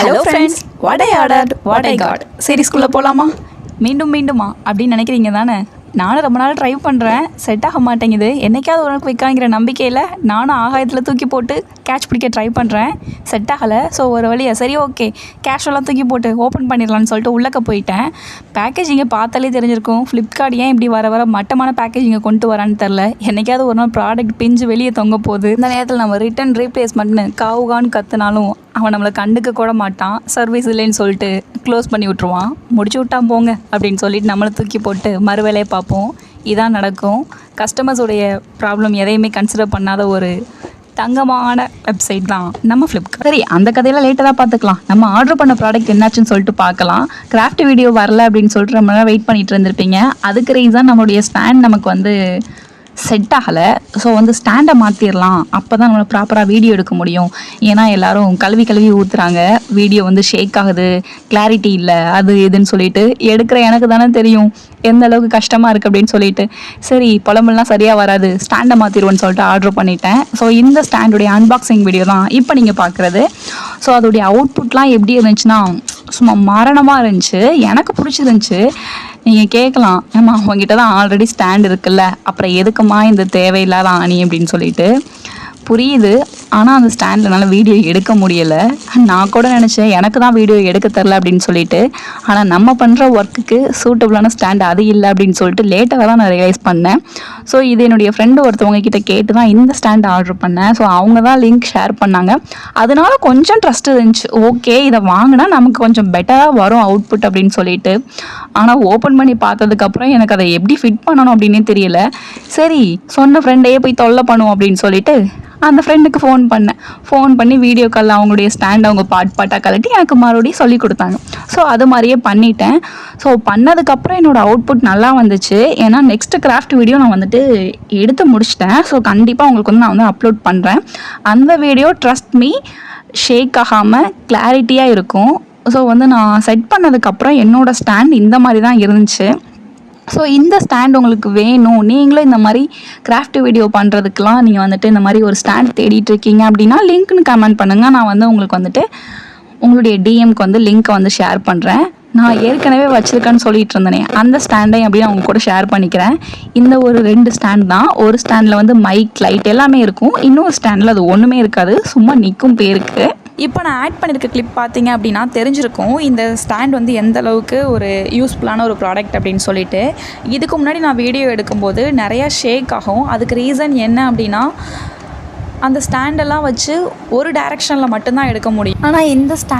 Hello friends, what I ordered, what I got. சீரிஸ்குள்ளே போகலாமா? மீண்டுமா அப்படின்னு நினைக்கிறீங்க தானே? நானும் ரொம்ப நாள் ட்ரை பண்ணுறேன், செட் ஆக மாட்டேங்குது. என்றைக்காவது ஒரு நாள் வைக்காங்கிற நம்பிக்கையில் நானும் ஆகாயத்தில் தூக்கி போட்டு கேட்ச் பிடிக்க ட்ரை பண்ணுறேன், செட் ஆகலை. ஸோ ஒரு வழியாக சரி ஓகே கேஷுவலாக தூக்கி போட்டு ஓப்பன் பண்ணிடலான்னு சொல்லிட்டு உள்ளக்க போயிட்டேன். பேக்கேஜிங்கை பார்த்தாலே தெரிஞ்சிருக்கும், ஃப்ளிப்கார்ட் ஏன் இப்படி வர மட்டமான பேக்கேஜிங்கை கொண்டு வரான்னு தெரில. என்றைக்காவது ஒரு நாள் ப்ராடக்ட் பிஞ்சு வெளியே தொங்க போகுது. இந்த நேரத்தில் நம்ம ரிட்டன் ரீப்ளேஸ்மெண்ட்னு காவுகான்னு கற்றுனாலும் அவன் நம்மளை கண்டுக்க கூட மாட்டான். சர்வீஸ் இல்லைன்னு சொல்லிட்டு க்ளோஸ் பண்ணி விட்ருவான். முடிச்சு விட்டான் போங்க அப்படின்னு சொல்லிட்டு நம்மளை தூக்கி போட்டு மறுவேலையை பார்ப்போம். இதான் நடக்கும். கஸ்டமர்ஸுடைய ப்ராப்ளம் எதையுமே கன்சிடர் பண்ணாத ஒரு தங்கமான வெப்சைட் தான் நம்ம ஃப்ளிப்கார்ட். சரி, அந்த கதையெல்லாம் லேட்டாக தான் பார்த்துக்கலாம். நம்ம ஆர்டர் பண்ண ப்ராடக்ட் என்னாச்சுன்னு சொல்லிட்டு பார்க்கலாம். கிராஃப்ட் வீடியோ வரல அப்படின்னு சொல்லிட்டு நம்ம வெயிட் பண்ணிட்டு இருந்திருப்பீங்க. அதுக்கு ரீசன் நம்மளுடைய ஸ்டாண்ட் நமக்கு செட் ஆகலை. ஸோ ஸ்டாண்டை மாற்றிடலாம், அப்போ தான் நம்மளை ப்ராப்பராக வீடியோ எடுக்க முடியும். ஏன்னா எல்லோரும் கழுவி ஊற்றுறாங்க, வீடியோ ஷேக் ஆகுது, கிளாரிட்டி இல்லை, அது இதுன்னு சொல்லிட்டு எடுக்கிற எனக்கு தானே தெரியும் எந்த அளவுக்கு கஷ்டமாக இருக்குது அப்படின்னு சொல்லிட்டு. சரி புலம்பெல்லாம் சரியாக வராது, ஸ்டாண்டை மாற்றிடுவோன்னு சொல்லிட்டு ஆர்டர் பண்ணிட்டேன். ஸோ இந்த ஸ்டாண்டுடைய அன்பாக்சிங் வீடியோ தான் இப்போ நீங்கள் பார்க்குறது. ஸோ அதோடைய அவுட்புட்லாம் எப்படி இருந்துச்சுன்னா சும்மா மரணமாக இருந்துச்சு. எனக்கு பிடிச்சிருந்துச்சி. நீங்கள் கேட்கலாம், ஏம்மா உங்ககிட்ட தான் ஆல்ரெடி ஸ்டாண்ட் இருக்குல்ல, அப்புறம் எதுக்குமா இந்த தேவையில்லாத ஆணி அப்படின்னு சொல்லிட்டு. புரியுது, ஆனால் அந்த ஸ்டாண்டில் என்னால் வீடியோ எடுக்க முடியலை. நான் கூட நினச்சேன் எனக்கு தான் வீடியோ எடுக்க தரல அப்படின்னு சொல்லிட்டு. ஆனால் நம்ம பண்ணுற ஒர்க்குக்கு சூட்டபுளான ஸ்டாண்ட் அது இல்லை அப்படின்னு சொல்லிட்டு லேட்டாக தான் நான் ரியலைஸ் பண்ணேன். ஸோ இது என்னுடைய ஃப்ரெண்டு ஒருத்தவங்க கிட்ட கேட்டு தான் இந்த ஸ்டாண்ட் ஆர்டர் பண்ணேன். ஸோ அவங்க தான் லிங்க் ஷேர் பண்ணாங்க. அதனால கொஞ்சம் ட்ரஸ்ட் இருந்துச்சு. ஓகே இதை வாங்கினா நமக்கு கொஞ்சம் பெட்டராக வரும் அவுட்புட் அப்படின்னு சொல்லிட்டு. ஆனால் ஓப்பன் பண்ணி பார்த்ததுக்கப்புறம் எனக்கு அதை எப்படி ஃபிட் பண்ணணும் அப்படின்னே தெரியல. சரி சொன்ன ஃப்ரெண்டையே போய் தொல்லை பண்ணுவோம் அப்படின்னு சொல்லிட்டு அந்த ஃப்ரெண்டுக்கு ஃபோன் பண்ணி வீடியோ காலில் அவங்களுடைய ஸ்டாண்ட் அவங்க பாட்டாக கலட்டி எனக்கு மறுபடியும் சொல்லி கொடுத்தாங்க. ஸோ அது மாதிரியே பண்ணிட்டேன். ஸோ பண்ணதுக்கப்புறம் என்னோடய அவுட்புட் நல்லா வந்துச்சு. ஏன்னா நெக்ஸ்ட்டு கிராஃப்ட் வீடியோ நான் எடுத்து முடிச்சிட்டேன். ஸோ கண்டிப்பாக உங்களுக்கு நான் அப்லோட் பண்ணுறேன். அந்த வீடியோ ட்ரஸ்ட் மீ ஷேக் ஆகாமல் கிளாரிட்டியாக இருக்கும். ஸோ நான் செட் பண்ணதுக்கப்புறம் என்னோடய ஸ்டாண்ட் இந்த மாதிரி தான் இருந்துச்சு. ஸோ இந்த ஸ்டாண்ட் உங்களுக்கு வேணும், நீங்களும் இந்த மாதிரி கிராஃப்ட் வீடியோ பண்ணுறதுக்கெலாம் நீங்கள் இந்த மாதிரி ஒரு ஸ்டாண்ட் தேடிட்டு இருக்கீங்க அப்படின்னா லிங்க்னு கமெண்ட் பண்ணுங்கள். நான் உங்களுக்கு உங்களுடைய டிஎம்க்கு லிங்க்கை ஷேர் பண்ணுறேன். நான் ஏற்கனவே வச்சுருக்கேன்னு சொல்லிட்டு இருந்தேனே அந்த ஸ்டாண்டையும் அப்படியே அவங்க கூட ஷேர் பண்ணிக்கிறேன். இந்த ஒரு 2 ஸ்டாண்ட் தான். ஒரு ஸ்டாண்டில் மைக் லைட் எல்லாமே இருக்கும், இன்னொரு ஸ்டாண்டில் அது ஒன்றுமே இருக்காது, சும்மா நிற்கும் பேருக்கு. இப்போ நான் ஆட் பண்ணியிருக்க கிளிப் பார்த்தீங்க அப்படின்னா தெரிஞ்சிருக்கும் இந்த ஸ்டாண்ட் எந்த அளவுக்கு ஒரு யூஸ்ஃபுல்லான ஒரு ப்ராடக்ட் அப்படின்னு சொல்லிட்டு. இதுக்கு முன்னாடி நான் வீடியோ எடுக்கும்போது நிறையா ஷேக் ஆகும். அதுக்கு ரீசன் என்ன அப்படின்னா அந்த ஸ்டாண்டெல்லாம் வச்சு ஒரு டைரெக்ஷனில் மட்டும்தான் எடுக்க முடியும். ஆனால் இந்த